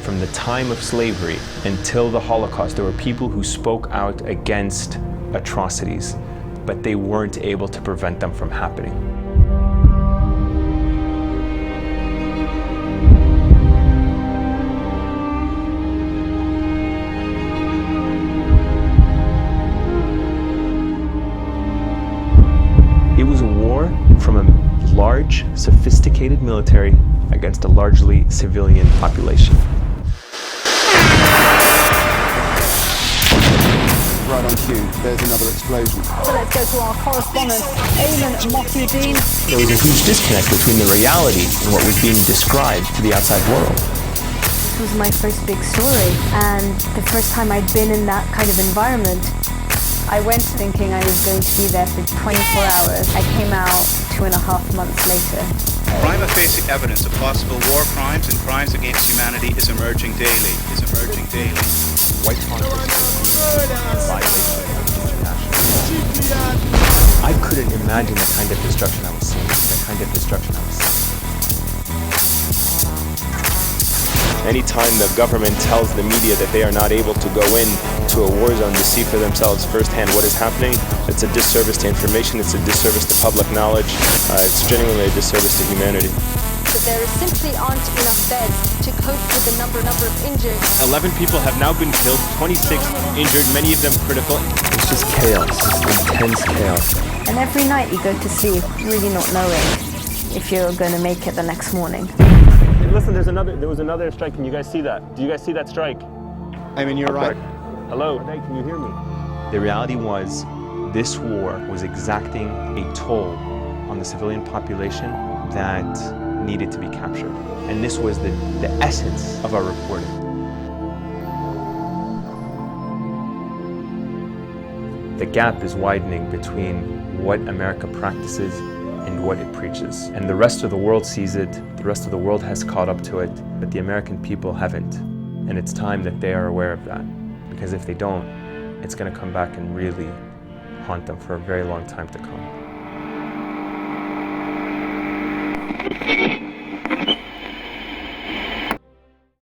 from the time of slavery until the Holocaust, there were people who spoke out against atrocities, but they weren't able to prevent them from happening. It was a war from a large, sophisticated military against a largely civilian population. Right on cue, there's another explosion. So let's go to our correspondent, Ayman Mohiuddin. There was a huge disconnect between the reality and what was being described to the outside world. This was my first big story, and the first time I'd been in that kind of environment. I went thinking I was going to be there for 24 hours. I came out 2.5 months later. Prima facie evidence of possible war crimes and crimes against humanity is emerging daily. White I couldn't imagine the kind of destruction I was seeing, Anytime the government tells the media that they are not able to go in to a war zone to see for themselves firsthand what is happening, it's a disservice to information, it's a disservice to public knowledge, it's genuinely a disservice to humanity. But there simply aren't enough beds to cope with the number of injured. 11 people have now been killed, 26 injured, many of them critical. It's just chaos, just intense chaos. And every night you go to sleep really not knowing if you're going to make it the next morning. Hey, listen, there was another strike. Can you guys see that? Do you guys see that strike? I mean, you're right. Hello? Hey, can you hear me? The reality was, this war was exacting a toll on the civilian population that needed to be captured. And this was the essence of our reporting. The gap is widening between what America practices and what it preaches. And the rest of the world sees it, the rest of the world has caught up to it, but the American people haven't. And it's time that they are aware of that. Because if they don't, it's going to come back and really haunt them for a very long time to come.